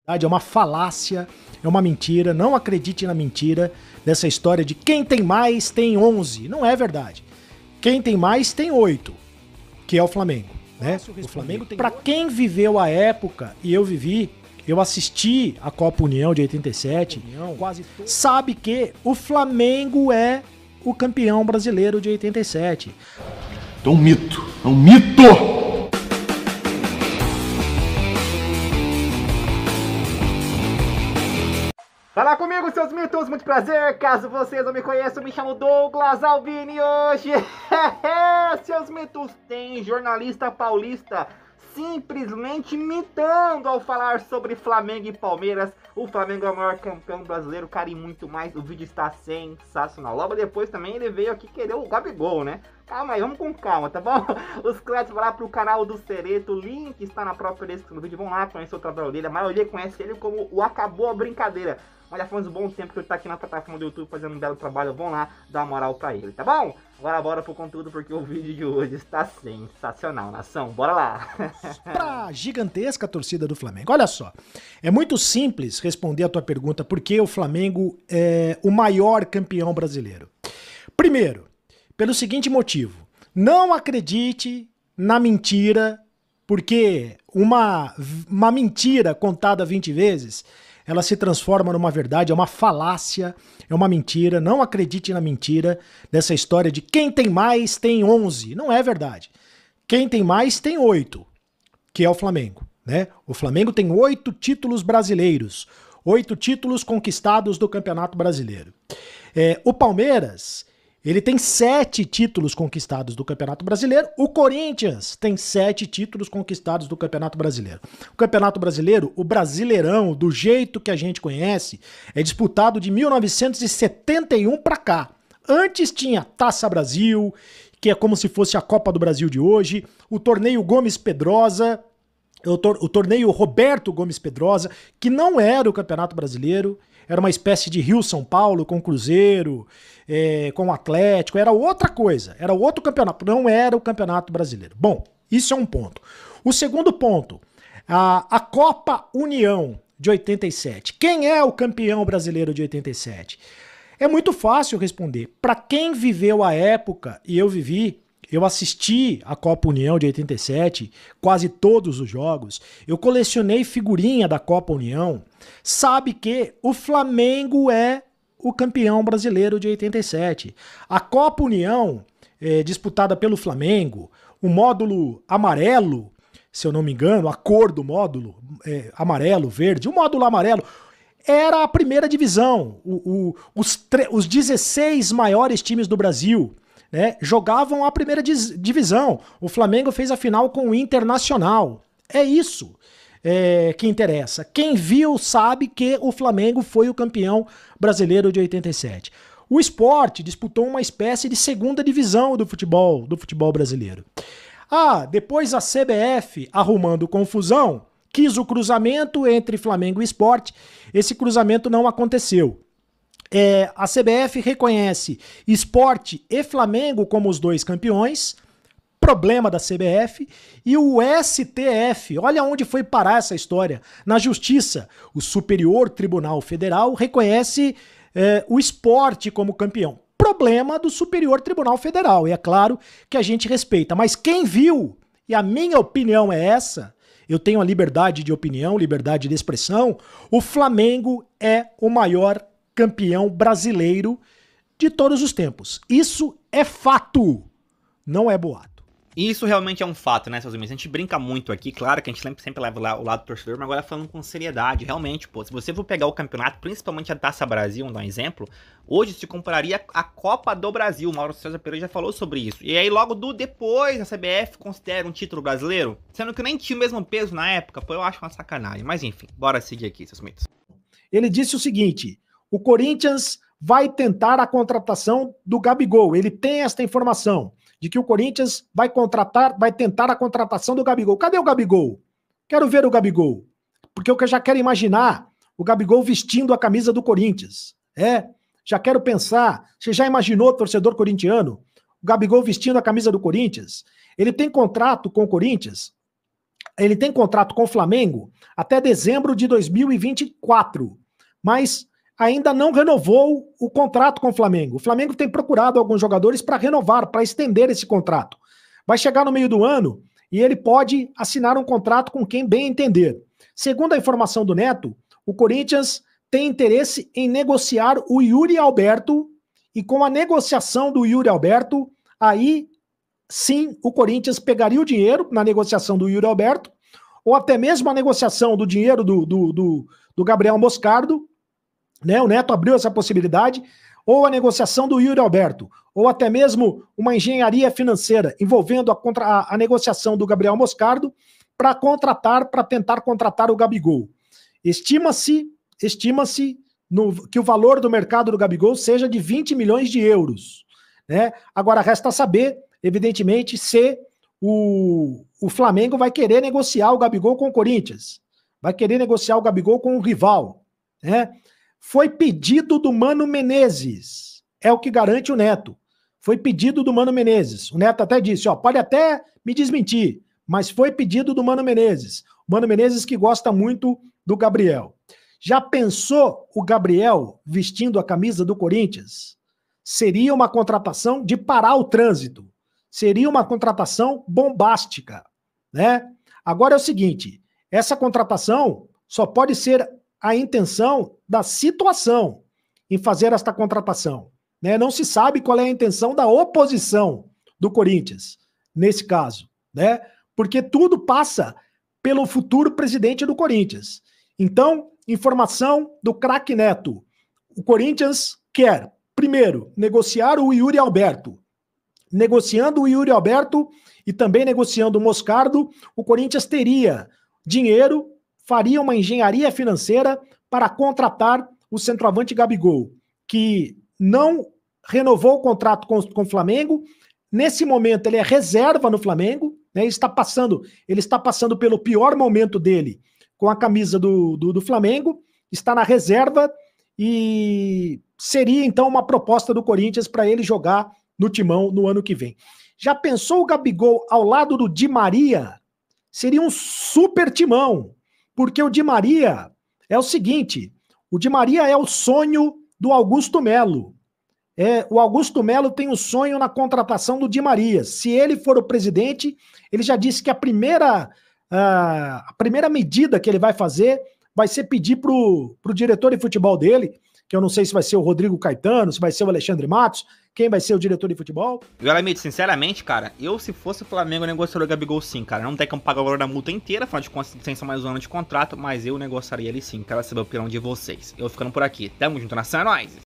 É uma falácia, é uma mentira. Não acredite na mentira dessa história de quem tem mais tem 11. Não é verdade. Quem tem mais tem 8, que é o Flamengo, né? O Flamengo tem. Para quem viveu a época, e eu vivi, eu assisti a Copa União de 87, sabe que o Flamengo é o campeão brasileiro de 87. É um mito, é um mito! Fala comigo, seus mitos, muito prazer. Caso vocês não me conheçam, me chamo Douglas Alvini. Hoje, seus mitos, tem jornalista paulista simplesmente mitando ao falar sobre Flamengo e Palmeiras. O Flamengo é o maior campeão brasileiro, cara, e muito mais. O vídeo está sensacional. Logo depois também ele veio aqui querer o Gabigol, né? Calma aí, vamos com calma, tá bom? Os créditos vão lá pro canal do Cereto, o link está na própria descrição do vídeo. Vão lá conhecer o trabalho dele, a maioria conhece ele como o Acabou a Brincadeira. Mas já faz um bom tempo que ele tá aqui na plataforma do YouTube fazendo um belo trabalho. Vão lá dar uma moral pra ele, tá bom? Agora bora pro conteúdo, porque o vídeo de hoje está sensacional, nação. Bora lá! Pra gigantesca torcida do Flamengo. Olha só, é muito simples responder a tua pergunta por que o Flamengo é o maior campeão brasileiro. Primeiro, pelo seguinte motivo: não acredite na mentira, porque uma mentira contada 20 vezes, ela se transforma numa verdade, é uma falácia, é uma mentira. Não acredite na mentira dessa história de quem tem mais tem 11. Não é verdade. Quem tem mais tem 8, que é o Flamengo, né? O Flamengo tem 8 títulos brasileiros, 8 títulos conquistados do Campeonato Brasileiro. O Palmeiras, ele tem 7 títulos conquistados do Campeonato Brasileiro. O Corinthians tem 7 títulos conquistados do Campeonato Brasileiro. O Campeonato Brasileiro, o Brasileirão, do jeito que a gente conhece, é disputado de 1971 para cá. Antes tinha Taça Brasil, que é como se fosse a Copa do Brasil de hoje, o torneio Gomes Pedrosa, o torneio Roberto Gomes Pedrosa, que não era o Campeonato Brasileiro, era uma espécie de Rio-São Paulo com Cruzeiro, com o Atlético, era outra coisa, era outro campeonato, não era o Campeonato Brasileiro. Bom, isso é um ponto. O segundo ponto, a Copa União de 87. Quem é o campeão brasileiro de 87? É muito fácil responder. Para quem viveu a época, e eu vivi, eu assisti a Copa União de 87, quase todos os jogos, eu colecionei figurinha da Copa União, sabe que o Flamengo é o campeão brasileiro de 87. A Copa União, disputada pelo Flamengo, o módulo amarelo, se eu não me engano, a cor do módulo, amarelo, verde, o módulo amarelo, era a primeira divisão. Os 16 maiores times do Brasil, né, jogavam a primeira divisão. O Flamengo fez a final com o Internacional. É isso que interessa. Quem viu sabe que o Flamengo foi o campeão brasileiro de 87. O Sport disputou uma espécie de segunda divisão do futebol brasileiro. Depois a CBF, arrumando confusão, quis o cruzamento entre Flamengo e Sport. Esse cruzamento não aconteceu. A CBF reconhece Sport e Flamengo como os dois campeões, problema da CBF, e o STF, olha onde foi parar essa história, na Justiça, o Superior Tribunal Federal reconhece o Sport como campeão. Problema do Superior Tribunal Federal, e é claro que a gente respeita, mas quem viu, e a minha opinião é essa, eu tenho a liberdade de opinião, liberdade de expressão, o Flamengo é o maior campeão brasileiro de todos os tempos. Isso é fato, não é boato. Isso realmente é um fato, né, seus amigos? A gente brinca muito aqui, claro que a gente sempre leva lá o lado do torcedor, mas agora falando com seriedade, realmente, pô, se você for pegar o campeonato, principalmente a Taça Brasil, vamos dar um exemplo, hoje se compararia a Copa do Brasil, o Mauro César Pereira já falou sobre isso, e aí logo depois a CBF considera um título brasileiro, sendo que nem tinha o mesmo peso na época, pô, eu acho uma sacanagem, mas enfim, bora seguir aqui, seus mitos. Ele disse o seguinte: o Corinthians vai tentar a contratação do Gabigol, ele tem esta informação de que o Corinthians vai tentar a contratação do Gabigol. Cadê o Gabigol? Quero ver o Gabigol. Porque eu já quero imaginar o Gabigol vestindo a camisa do Corinthians. Já quero pensar. Você já imaginou, torcedor corintiano, o Gabigol vestindo a camisa do Corinthians? Ele tem contrato com o Corinthians ele tem contrato com o Flamengo até dezembro de 2024, mas ainda não renovou o contrato com o Flamengo. O Flamengo tem procurado alguns jogadores para renovar, para estender esse contrato. Vai chegar no meio do ano e ele pode assinar um contrato com quem bem entender. Segundo a informação do Neto, o Corinthians tem interesse em negociar o Yuri Alberto, e com a negociação do Yuri Alberto, aí sim o Corinthians pegaria o dinheiro na negociação do Yuri Alberto, ou até mesmo a negociação do dinheiro do Gabriel Moscardo, né? O Neto abriu essa possibilidade, ou a negociação do Yuri Alberto, ou até mesmo uma engenharia financeira envolvendo a negociação do Gabriel Moscardo para tentar contratar o Gabigol. Estima-se que o valor do mercado do Gabigol seja de 20 milhões de euros. Né? Agora, resta saber, evidentemente, se o Flamengo vai querer negociar o Gabigol com o Corinthians, vai querer negociar o Gabigol com o rival. Né? Foi pedido do Mano Menezes, é o que garante o Neto. Foi pedido do Mano Menezes. O Neto até disse, pode até me desmentir, mas foi pedido do Mano Menezes. O Mano Menezes que gosta muito do Gabriel. Já pensou o Gabriel vestindo a camisa do Corinthians? Seria uma contratação de parar o trânsito. Seria uma contratação bombástica, né? Agora é o seguinte, essa contratação só pode ser a intenção da situação em fazer esta contratação, né? Não se sabe qual é a intenção da oposição do Corinthians, nesse caso, né? Porque tudo passa pelo futuro presidente do Corinthians. Então, informação do craque Neto. O Corinthians quer, primeiro, negociar o Yuri Alberto. Negociando o Yuri Alberto e também negociando o Moscardo, o Corinthians teria dinheiro, faria uma engenharia financeira para contratar o centroavante Gabigol, que não renovou o contrato com o Flamengo. Nesse momento, ele é reserva no Flamengo, né? Ele está passando pelo pior momento dele com a camisa do Flamengo, está na reserva e seria então uma proposta do Corinthians para ele jogar no Timão no ano que vem. Já pensou o Gabigol ao lado do Di Maria? Seria um super Timão, porque o Di Maria é o seguinte, o Di Maria é o sonho do Augusto Melo. O Augusto Melo tem um sonho na contratação do Di Maria. Se ele for o presidente, ele já disse que a primeira medida que ele vai fazer vai ser pedir pro diretor de futebol dele, que eu não sei se vai ser o Rodrigo Caetano, se vai ser o Alexandre Matos, quem vai ser o diretor de futebol. E olha, Mito, sinceramente, cara, eu se fosse o Flamengo, eu negociaria o Gabigol sim, cara. Não tem como pagar o valor da multa inteira, afinal de contas, tem só mais um ano de contrato, mas eu negociaria ele sim. Quero saber a opinião de vocês. Eu ficando por aqui. Tamo junto, nação, é nóis!